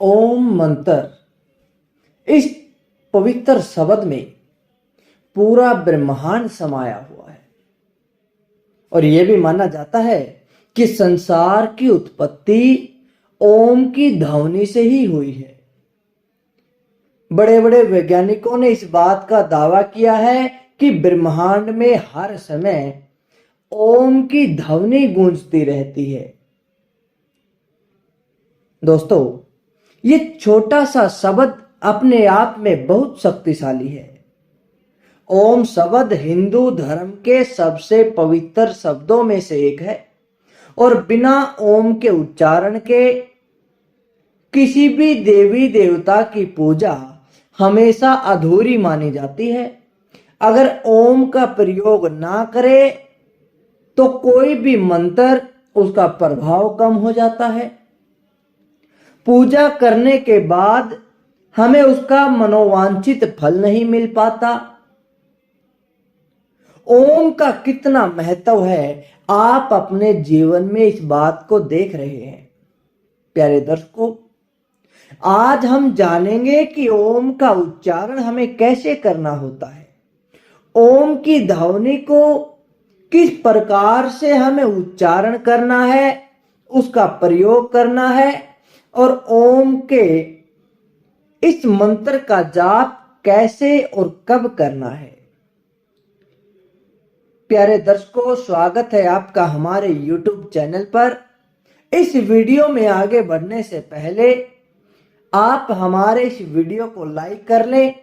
ओम मंत्र, इस पवित्र शब्द में पूरा ब्रह्मांड समाया हुआ है और यह भी माना जाता है कि संसार की उत्पत्ति ओम की ध्वनि से ही हुई है। बड़े बड़े वैज्ञानिकों ने इस बात का दावा किया है कि ब्रह्मांड में हर समय ओम की ध्वनि गूंजती रहती है। दोस्तों, ये छोटा सा शब्द अपने आप में बहुत शक्तिशाली है। ओम शब्द हिंदू धर्म के सबसे पवित्र शब्दों में से एक है और बिना ओम के उच्चारण के किसी भी देवी देवता की पूजा हमेशा अधूरी मानी जाती है। अगर ओम का प्रयोग ना करे तो कोई भी मंत्र उसका प्रभाव कम हो जाता है। पूजा करने के बाद हमें उसका मनोवांछित फल नहीं मिल पाता। ओम का कितना महत्व है, आप अपने जीवन में इस बात को देख रहे हैं। प्यारे दर्शकों, आज हम जानेंगे कि ओम का उच्चारण हमें कैसे करना होता है, ओम की ध्वनि को किस प्रकार से हमें उच्चारण करना है, उसका प्रयोग करना है और ओम के इस मंत्र का जाप कैसे और कब करना है। प्यारे दर्शकों, स्वागत है आपका हमारे YouTube चैनल पर। इस वीडियो में आगे बढ़ने से पहले आप हमारे इस वीडियो को लाइक कर लें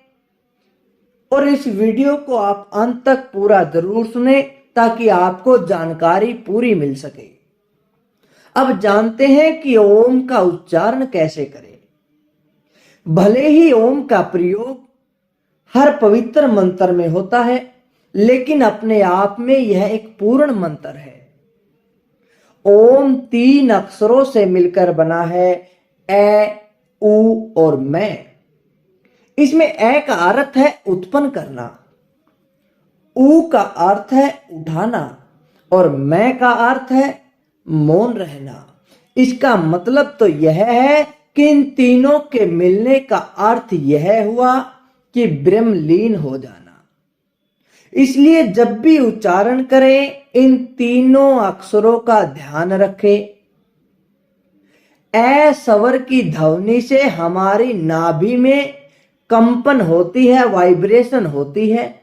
और इस वीडियो को आप अंत तक पूरा जरूर सुने ताकि आपको जानकारी पूरी मिल सके। अब जानते हैं कि ओम का उच्चारण कैसे करें। भले ही ओम का प्रयोग हर पवित्र मंत्र में होता है, लेकिन अपने आप में यह एक पूर्ण मंत्र है। ओम 3 अक्षरों से मिलकर बना है, ए, उ और मैं। इसमें ए का अर्थ है उत्पन्न करना, उ का अर्थ है उठाना और मैं का अर्थ है मौन रहना। इसका मतलब तो यह है कि इन तीनों के मिलने का अर्थ यह हुआ कि ब्रह्मलीन हो जाना। इसलिए जब भी उच्चारण करें, इन तीनों अक्षरों का ध्यान रखें। ए स्वर की ध्वनि से हमारी नाभि में कंपन होती है, वाइब्रेशन होती है।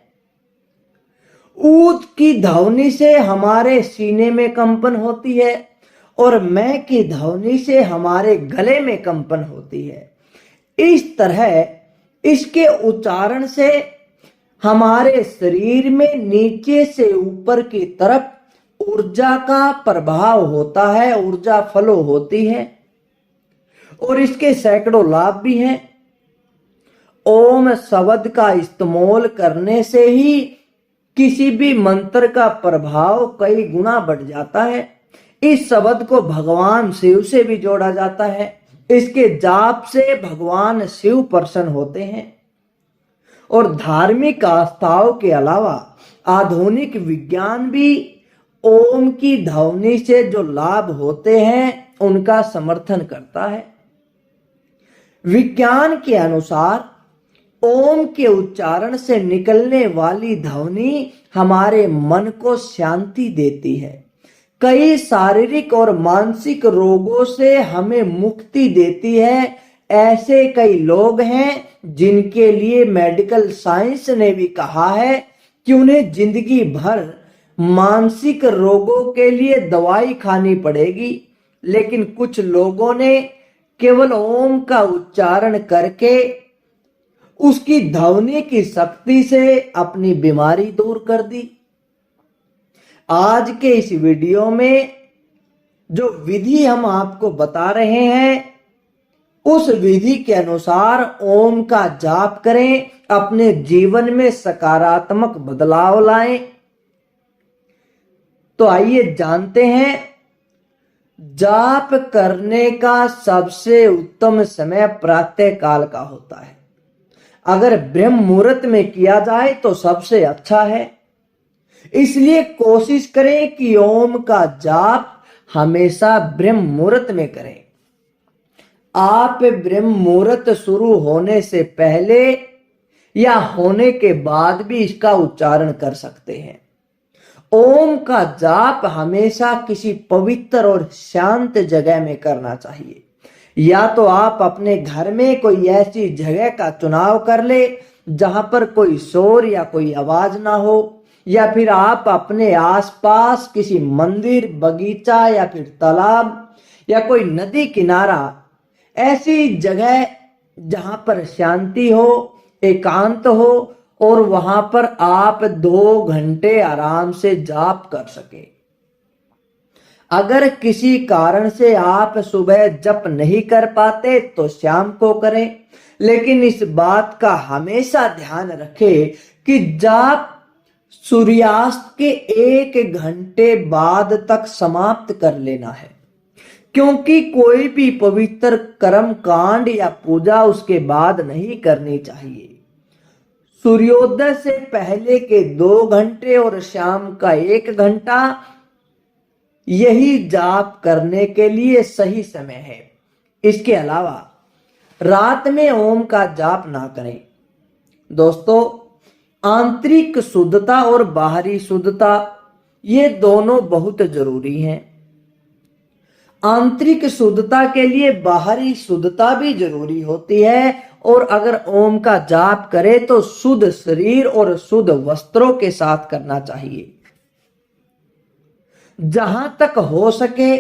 ऊद की ध्वनि से हमारे सीने में कंपन होती है और मैं की ध्वनि से हमारे गले में कंपन होती है। इस तरह इसके उच्चारण से हमारे शरीर में नीचे से ऊपर की तरफ ऊर्जा का प्रभाव होता है, ऊर्जा फ्लो होती है और इसके सैकड़ों लाभ भी हैं। ओम शब्द का इस्तेमाल करने से ही किसी भी मंत्र का प्रभाव कई गुना बढ़ जाता है। इस शब्द को भगवान शिव से भी जोड़ा जाता है। इसके जाप से भगवान शिव प्रसन्न होते हैं और धार्मिक आस्थाओं के अलावा आधुनिक विज्ञान भी ओम की ध्वनि से जो लाभ होते हैं उनका समर्थन करता है। विज्ञान के अनुसार ओम के उच्चारण से निकलने वाली ध्वनि हमारे मन को शांति देती है, कई शारीरिक और मानसिक रोगों से हमें मुक्ति देती है। ऐसे कई लोग हैं जिनके लिए मेडिकल साइंस ने भी कहा है कि उन्हें जिंदगी भर मानसिक रोगों के लिए दवाई खानी पड़ेगी, लेकिन कुछ लोगों ने केवल ओम का उच्चारण करके उसकी ध्वनि की शक्ति से अपनी बीमारी दूर कर दी। आज के इस वीडियो में जो विधि हम आपको बता रहे हैं, उस विधि के अनुसार ओम का जाप करें, अपने जीवन में सकारात्मक बदलाव लाएं। तो आइए जानते हैं, जाप करने का सबसे उत्तम समय प्रातः काल का होता है। अगर ब्रह्म मुहूर्त में किया जाए तो सबसे अच्छा है। इसलिए कोशिश करें कि ओम का जाप हमेशा ब्रह्म मुहूर्त में करें। आप ब्रह्म मुहूर्त शुरू होने से पहले या होने के बाद भी इसका उच्चारण कर सकते हैं। ओम का जाप हमेशा किसी पवित्र और शांत जगह में करना चाहिए। या तो आप अपने घर में कोई ऐसी जगह का चुनाव कर ले जहां पर कोई शोर या कोई आवाज ना हो, या फिर आप अपने आसपास किसी मंदिर, बगीचा या फिर तालाब या कोई नदी किनारा, ऐसी जगह जहां पर शांति हो, एकांत हो और वहां पर आप 2 घंटे आराम से जाप कर सके। अगर किसी कारण से आप सुबह जप नहीं कर पाते तो शाम को करें, लेकिन इस बात का हमेशा ध्यान रखें कि जाप सूर्यास्त के 1 घंटे बाद तक समाप्त कर लेना है, क्योंकि कोई भी पवित्र कर्म कांड या पूजा उसके बाद नहीं करनी चाहिए। सूर्योदय से पहले के 2 घंटे और शाम का 1 घंटा यही जाप करने के लिए सही समय है। इसके अलावा रात में ओम का जाप ना करें। दोस्तों, आंतरिक शुद्धता और बाहरी शुद्धता ये दोनों बहुत जरूरी हैं। आंतरिक शुद्धता के लिए बाहरी शुद्धता भी जरूरी होती है, और अगर ओम का जाप करे तो शुद्ध शरीर और शुद्ध वस्त्रों के साथ करना चाहिए। जहां तक हो सके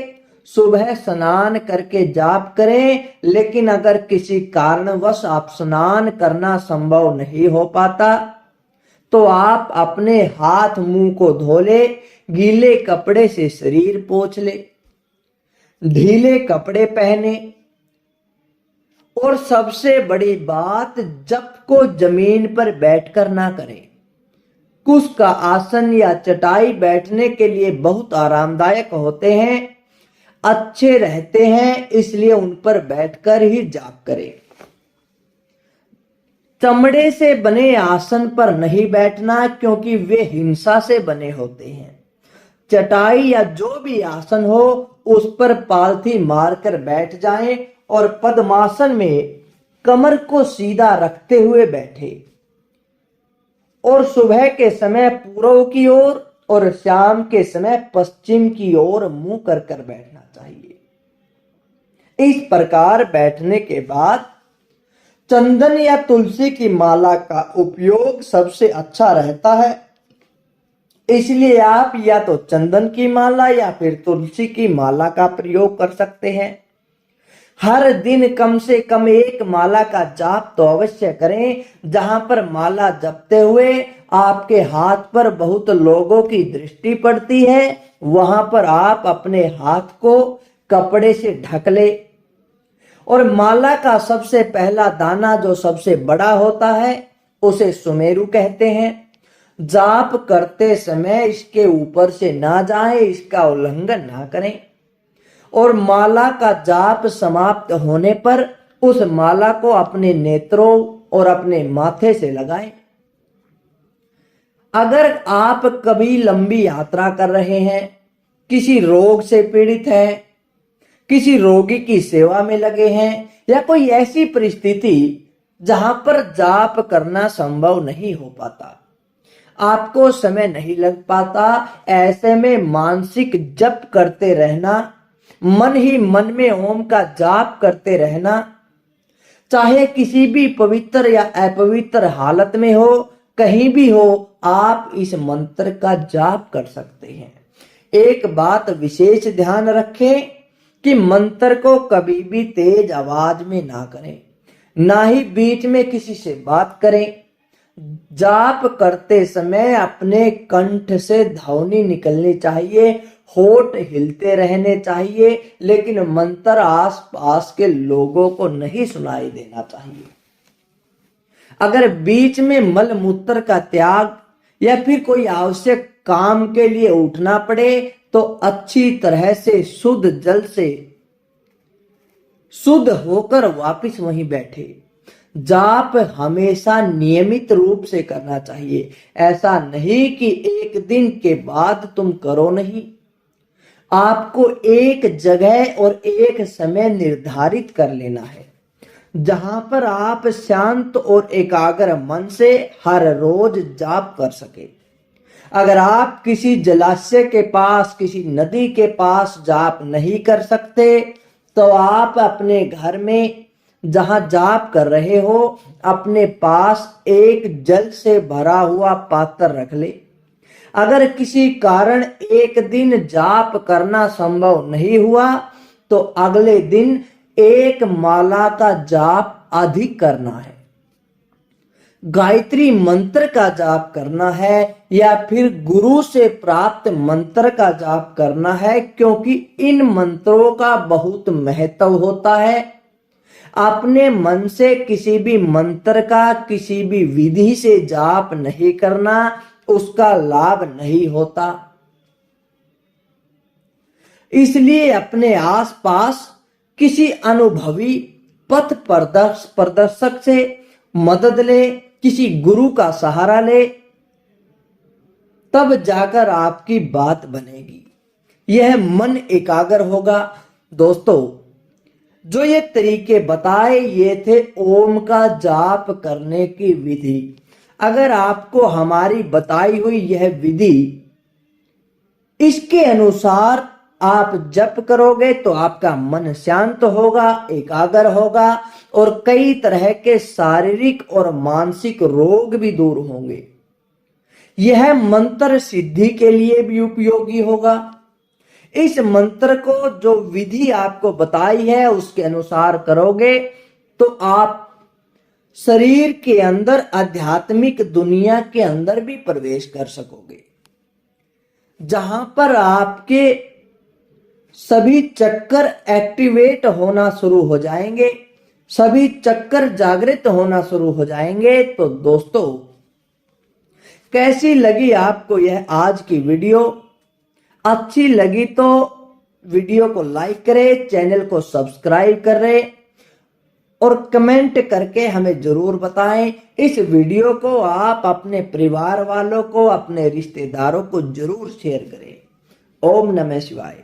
सुबह स्नान करके जाप करें, लेकिन अगर किसी कारणवश आप स्नान करना संभव नहीं हो पाता तो आप अपने हाथ मुंह को धो ले, गीले कपड़े से शरीर पोंछ ले, ढीले कपड़े पहने, और सबसे बड़ी बात, जप को जमीन पर बैठकर ना करें। कुश का आसन या चटाई बैठने के लिए बहुत आरामदायक होते हैं, अच्छे रहते हैं, इसलिए उन पर बैठकर ही जाप करें। चमड़े से बने आसन पर नहीं बैठना, क्योंकि वे हिंसा से बने होते हैं। चटाई या जो भी आसन हो उस पर पालथी मारकर बैठ जाएं और पद्मासन में कमर को सीधा रखते हुए बैठे, और सुबह के समय पूर्व की ओर और शाम के समय पश्चिम की ओर मुंह कर कर बैठना चाहिए। इस प्रकार बैठने के बाद चंदन या तुलसी की माला का उपयोग सबसे अच्छा रहता है, इसलिए आप या तो चंदन की माला या फिर तुलसी की माला का प्रयोग कर सकते हैं। हर दिन कम से कम 1 माला का जाप तो अवश्य करें। जहां पर माला जपते हुए आपके हाथ पर बहुत लोगों की दृष्टि पड़ती है, वहां पर आप अपने हाथ को कपड़े से ढक ले, और माला का सबसे पहला दाना जो सबसे बड़ा होता है उसे सुमेरु कहते हैं। जाप करते समय इसके ऊपर से ना जाए, इसका उल्लंघन ना करें, और माला का जाप समाप्त होने पर उस माला को अपने नेत्रों और अपने माथे से लगाएं। अगर आप कभी लंबी यात्रा कर रहे हैं, किसी रोग से पीड़ित हैं, किसी रोगी की सेवा में लगे हैं, या कोई ऐसी परिस्थिति जहां पर जाप करना संभव नहीं हो पाता, आपको समय नहीं लग पाता, ऐसे में मानसिक जप करते रहना, मन ही मन में ओम का जाप करते रहना, चाहे किसी भी पवित्र या अपवित्र हालत में हो, कहीं भी हो, आप इस मंत्र का जाप कर सकते हैं। एक बात विशेष ध्यान रखें कि मंत्र को कभी भी तेज आवाज में ना करें, ना ही बीच में किसी से बात करें। जाप करते समय अपने कंठ से ध्वनि निकलनी चाहिए, होठ हिलते रहने चाहिए, लेकिन मंत्र आसपास के लोगों को नहीं सुनाई देना चाहिए। अगर बीच में मल मूत्र का त्याग या फिर कोई आवश्यक काम के लिए उठना पड़े तो अच्छी तरह से शुद्ध जल से शुद्ध होकर वापस वहीं बैठे। जाप हमेशा नियमित रूप से करना चाहिए, ऐसा नहीं कि एक दिन के बाद तुम करो नहीं। आपको एक जगह और एक समय निर्धारित कर लेना है जहां पर आप शांत और एकाग्र मन से हर रोज जाप कर सके। अगर आप किसी जलाशय के पास, किसी नदी के पास जाप नहीं कर सकते तो आप अपने घर में जहां जाप कर रहे हो अपने पास एक जल से भरा हुआ पात्र रख ले। अगर किसी कारण एक दिन जाप करना संभव नहीं हुआ तो अगले दिन एक माला का जाप अधिक करना है, गायत्री मंत्र का जाप करना है या फिर गुरु से प्राप्त मंत्र का जाप करना है, क्योंकि इन मंत्रों का बहुत महत्व होता है। अपने मन से किसी भी मंत्र का, किसी भी विधि से जाप नहीं करना, उसका लाभ नहीं होता। इसलिए अपने आसपास किसी अनुभवी पथ प्रदर्शक से मदद ले, किसी गुरु का सहारा ले, तब जाकर आपकी बात बनेगी, यह मन एकाग्र होगा। दोस्तों, जो ये तरीके बताए ये थे ओम का जाप करने की विधि। अगर आपको हमारी बताई हुई यह विधि इसके अनुसार आप जप करोगे तो आपका मन शांत होगा, एकाग्र होगा और कई तरह के शारीरिक और मानसिक रोग भी दूर होंगे। यह मंत्र सिद्धि के लिए भी उपयोगी होगा। इस मंत्र को जो विधि आपको बताई है उसके अनुसार करोगे तो आप शरीर के अंदर आध्यात्मिक दुनिया के अंदर भी प्रवेश कर सकोगे, जहां पर आपके सभी चक्कर एक्टिवेट होना शुरू हो जाएंगे, सभी चक्कर जागृत होना शुरू हो जाएंगे। तो दोस्तों, कैसी लगी आपको यह आज की वीडियो? अच्छी लगी तो वीडियो को लाइक करें, चैनल को सब्सक्राइब करें और कमेंट करके हमें जरूर बताएं। इस वीडियो को आप अपने परिवार वालों को, अपने रिश्तेदारों को जरूर शेयर करें। ओम नमः शिवाय।